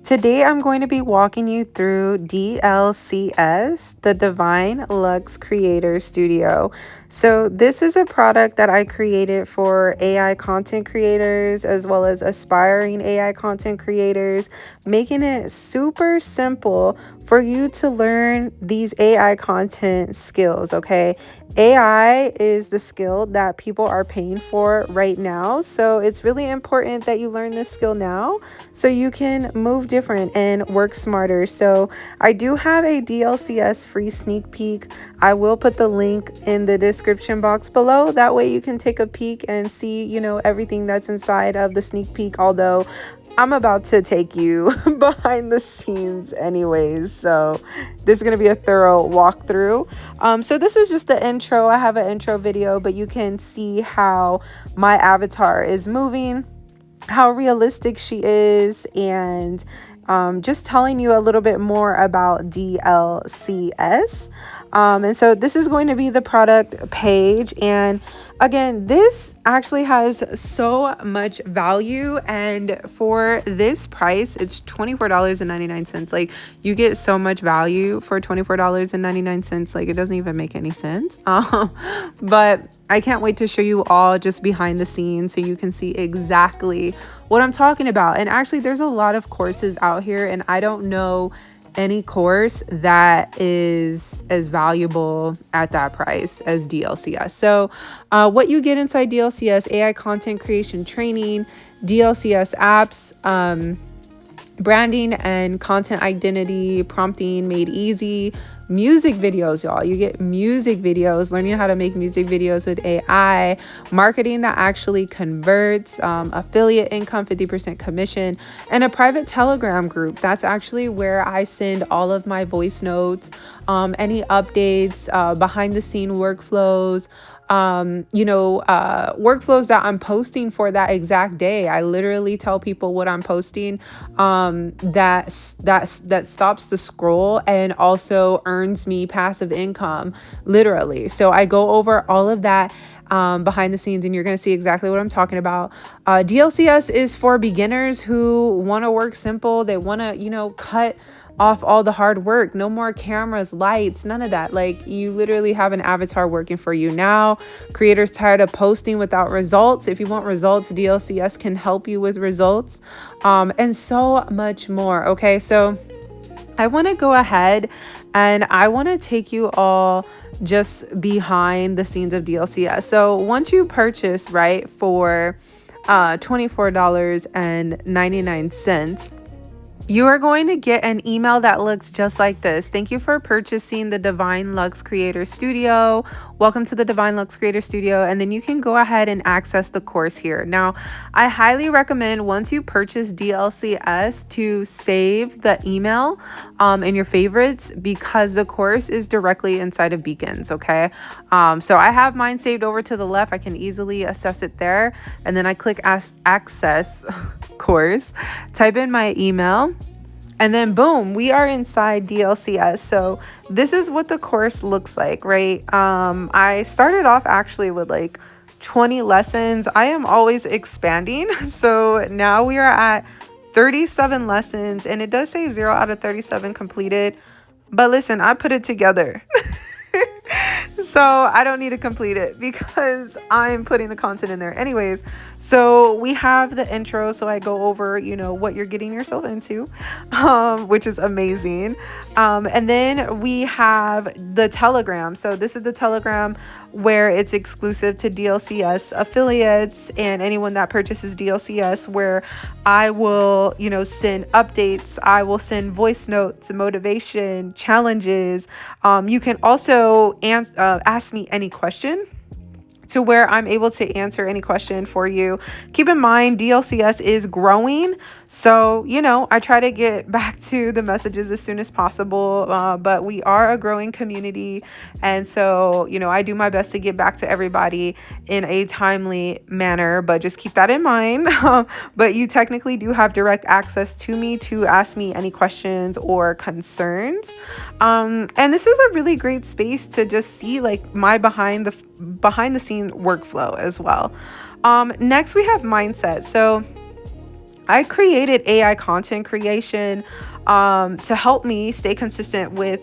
Today I'm going to be walking you through DLCS, the Divine Lux Creator Studio. So this is a product that I created for AI content creators as well as aspiring AI content creators, making it super simple for you to learn these AI content skills, okay? AI is the skill that people are paying for right now. So it's really important that you learn this skill now so you can move different and work smarter. So I do have a DLCS free sneak peek. I will put the link in the description box below. That way you can take a peek and see, everything that's inside of the sneak peek. Although I'm about to take you behind the scenes anyways. So this is going to be a thorough walkthrough. So this is just the intro. I have an intro video, but you can see how my avatar is moving, how realistic she is, and just telling you a little bit more about DLCS. And so this is going to be the product page. And again, this actually has so much value. And for this price, it's $24.99. Like, you get so much value for $24.99. Like, it doesn't even make any sense. But I can't wait to show you all just behind the scenes so you can see exactly what I'm talking about. And actually, there's a lot of courses out here, and I don't know any course that is as valuable at that price as DLCS. So what you get inside DLCS: AI content creation training, DLCS apps, branding and content identity prompting made easy, music videos, y'all. You get music videos, learning how to make music videos with AI, marketing that actually converts, affiliate income, 50% commission, and a private Telegram group. That's actually where I send all of my voice notes, any updates, behind the scene workflows, workflows that I'm posting for that exact day. I literally tell people what I'm posting, that stops the scroll and also earns me passive income, literally. So I go over all of that behind the scenes, and you're going to see exactly what I'm talking about. DLCS is for beginners who want to work simple. They want to, cut off all the hard work. No more cameras, lights, none of that. Like, you literally have an avatar working for you now. Creators tired of posting without results. If you want results, DLCS can help you with results, and so much more. Okay, so I want to go ahead and I want to take you all just behind the scenes of DLCS. So once you purchase, right, for $24.99, you are going to get an email that looks just like this. Thank you for purchasing the Divine Lux Creator Studio. Welcome to the Divine Lux Creator Studio. And then you can go ahead and access the course here. Now, I highly recommend, once you purchase DLCS, to save the email in your favorites, because the course is directly inside of Beacons, okay? So I have mine saved over to the left. I can easily access it there. And then I click access course, type in my email, and then boom, we are inside DLCS. So this is what the course looks like, right? I started off actually with like 20 lessons. I am always expanding. So now we are at 37 lessons, and it does say 0 out of 37 completed. But listen, I put it together. So I don't need to complete it because I'm putting the content in there anyways. So we have the intro. So I go over, what you're getting yourself into, which is amazing. And then we have the Telegram. So this is the Telegram where it's exclusive to DLCS affiliates and anyone that purchases DLCS, where I will, send updates. I will send voice notes, motivation, challenges. You can also ask me any question, to where I'm able to answer any question for you. Keep in mind, DLCS is growing. So, I try to get back to the messages as soon as possible, but we are a growing community. And so, I do my best to get back to everybody in a timely manner, but just keep that in mind. But you technically do have direct access to me to ask me any questions or concerns. And this is a really great space to just see like my behind the scene workflow as well. Next we have mindset. So I created AI content creation to help me stay consistent with,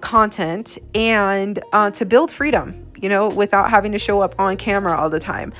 content and to build freedom, without having to show up on camera all the time.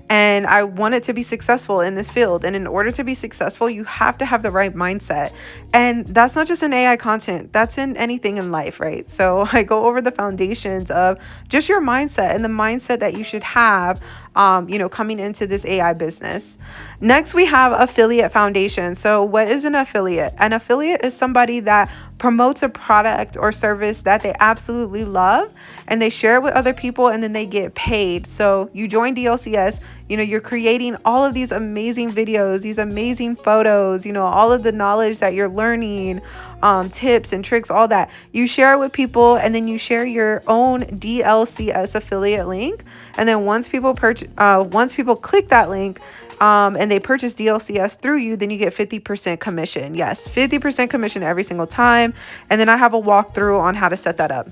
And I wanted to be successful in this field. And in order to be successful, you have to have the right mindset. And that's not just in AI content, that's in anything in life, right? So I go over the foundations of just your mindset and the mindset that you should have, coming into this AI business. Next, we have affiliate foundation. So what is an affiliate? An affiliate is somebody that promotes a product or service that they absolutely love, and they share it with other people, and then they get paid. So you join DLCS, you're creating all of these amazing videos, these amazing photos, all of the knowledge that you're learning, tips and tricks, all that. You share it with people, and then you share your own DLCS affiliate link. And then once people click that link, and they purchase DLCS through you, then you get 50% commission. Yes, 50% commission every single time. And then I have a walkthrough on how to set that up.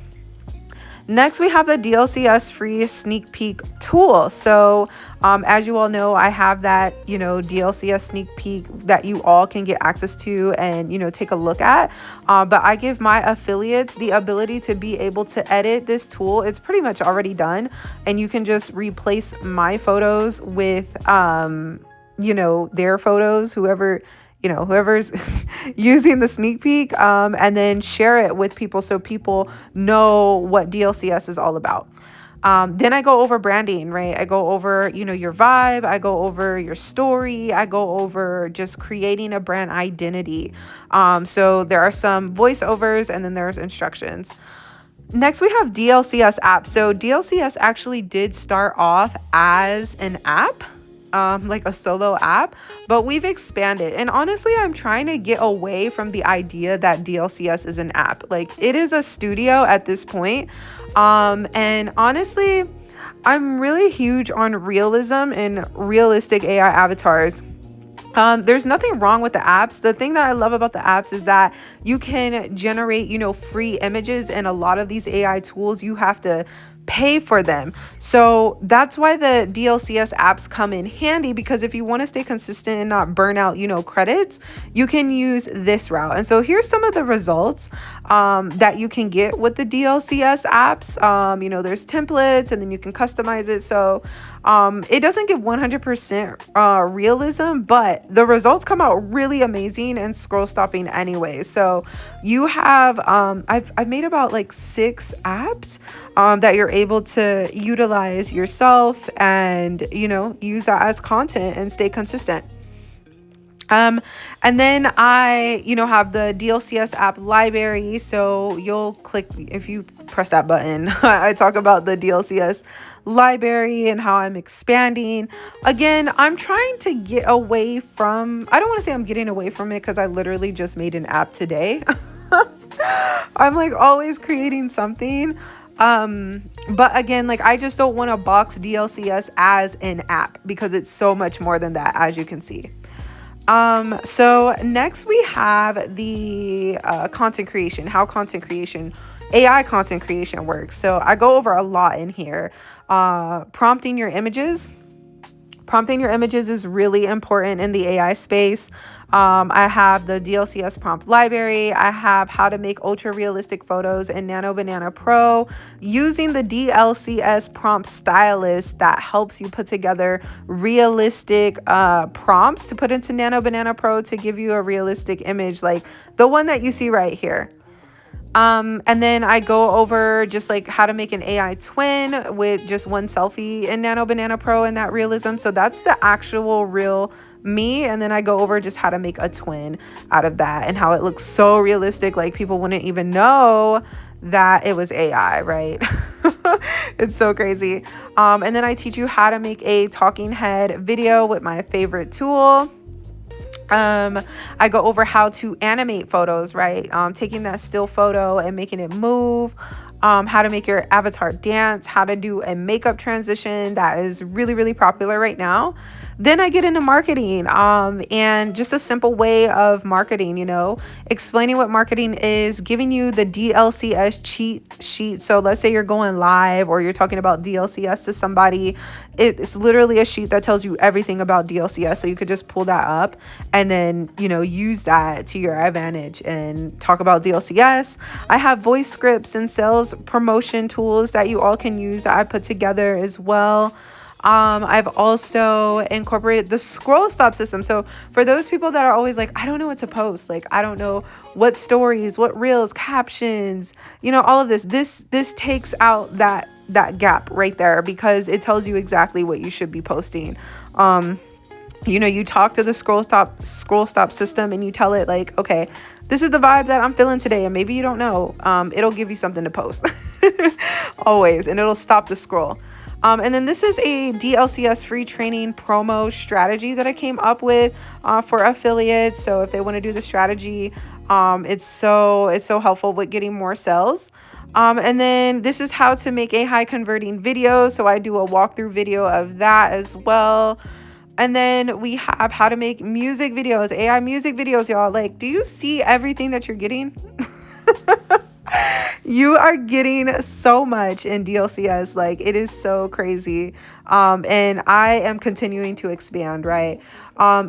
Next, we have the DLCS free sneak peek tool. So as you all know, I have that, DLCS sneak peek that you all can get access to and, take a look at. But I give my affiliates the ability to be able to edit this tool. It's pretty much already done. And you can just replace my photos with, their photos, whoever's using the sneak peek, and then share it with people so people know what DLCS is all about. Then I go over branding, right? I go over, your vibe. I go over your story. I go over just creating a brand identity. So there are some voiceovers, and then there's instructions. Next, we have DLCS app. So DLCS actually did start off as an app, like a solo app, but we've expanded. And honestly, I'm trying to get away from the idea that DLCS is an app. Like, it is a studio at this point. And honestly, I'm really huge on realism and realistic AI avatars. There's nothing wrong with the apps. The thing that I love about the apps is that you can generate, free images, and a lot of these AI tools, you have to pay for them. So that's why the DLCS apps come in handy, because if you want to stay consistent and not burn out, credits, you can use this route. And so here's some of the results that you can get with the DLCS apps. There's templates, and then you can customize it. So it doesn't give 100% realism, but the results come out really amazing and scroll stopping anyway. So you have, I've made about like 6 apps that you're able to utilize yourself and, use that as content and stay consistent. And then I, have the DLCS app library. So you'll click, if you press that button, I talk about the DLCS library and how I'm expanding. Again, I'm trying to get away from, I don't want to say I'm getting away from it, because I literally just made an app today. I'm like always creating something. But again, like, I just don't want to box DLCS as an app, because it's so much more than that, as you can see. So next we have the content creation, how AI content creation works. So I go over a lot in here. Prompting your images. Prompting your images is really important in the AI space. I have the DLCS prompt library. I have how to make ultra realistic photos in Nano Banana Pro, using the DLCS prompt stylist that helps you put together realistic prompts to put into Nano Banana Pro to give you a realistic image, like the one that you see right here. And then I go over just like how to make an AI twin with just one selfie in Nano Banana Pro and that realism. So that's the actual real me. And then I go over just how to make a twin out of that and how it looks so realistic. Like, people wouldn't even know that it was AI, right? It's so crazy. And then I teach you how to make a talking head video with my favorite tool. I go over how to animate photos, right? Taking that still photo and making it move, how to make your avatar dance, how to do a makeup transition that is really, really popular right now. Then I get into marketing, and just a simple way of marketing, explaining what marketing is, giving you the DLCS cheat sheet. So let's say you're going live or you're talking about DLCS to somebody. It's literally a sheet that tells you everything about DLCS. So you could just pull that up and then, use that to your advantage and talk about DLCS. I have voice scripts and sales promotion tools that you all can use that I put together as well. I've also incorporated the scroll stop system. So for those people that are always like, I don't know what to post, like I don't know what stories, what reels, captions, all of this takes out that gap right there, because it tells you exactly what you should be posting. You talk to the scroll stop system and you tell it like, okay, this is the vibe that I'm feeling today, and maybe you don't know. It'll give you something to post always, and it'll stop the scroll. And then this is a DLCS free training promo strategy that I came up with for affiliates. So if they want to do the strategy, it's so helpful with getting more sales. And then this is how to make a high converting video. So I do a walkthrough video of that as well. And then we have how to make music videos, AI music videos, y'all. Like, do you see everything that you're getting? You are getting so much in DLCS. Like, it is so crazy. And I am continuing to expand, right?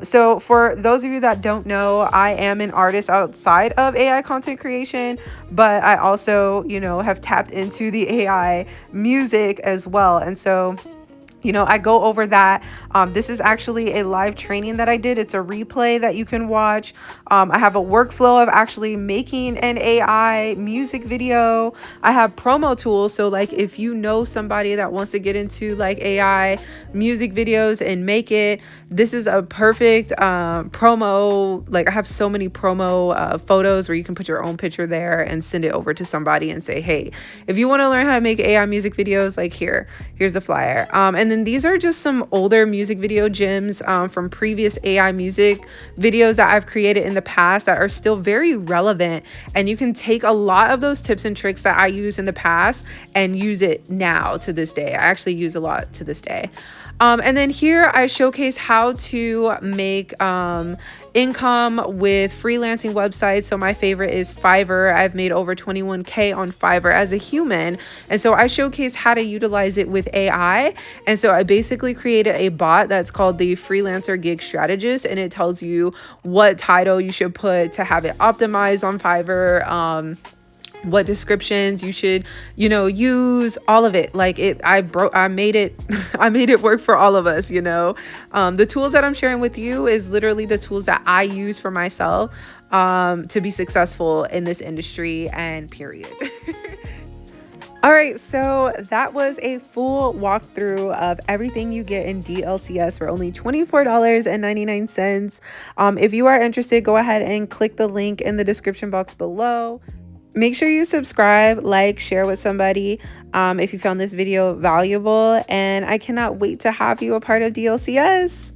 So for those of you that don't know, I am an artist outside of AI content creation, but I also, have tapped into the AI music as well. And so I go over that. This is actually a live training that I did. It's a replay that you can watch. I have a workflow of actually making an AI music video. I have promo tools. So like if you know somebody that wants to get into like AI music videos and make it, this is a perfect promo. Like I have so many promo photos where you can put your own picture there and send it over to somebody and say, hey, if you want to learn how to make AI music videos, like here's the flyer. And then these are just some older music video gems from previous AI music videos that I've created in the past that are still very relevant. And you can take a lot of those tips and tricks that I used in the past and use it now to this day. I actually use a lot to this day. And then here I showcase how to make income with freelancing websites. So my favorite is Fiverr. I've made over 21K on Fiverr as a human. And so I showcase how to utilize it with AI. And so I basically created a bot that's called the Freelancer Gig Strategist, and it tells you what title you should put to have it optimized on Fiverr. What descriptions you should, use, all of it. Like I made it, I made it work for all of us, The tools that I'm sharing with you is literally the tools that I use for myself, to be successful in this industry, and period. All right, so that was a full walkthrough of everything you get in DLCS for only $24.99. If you are interested, go ahead and click the link in the description box below. Make sure you subscribe, like, share with somebody if you found this video valuable, and I cannot wait to have you a part of DLCS.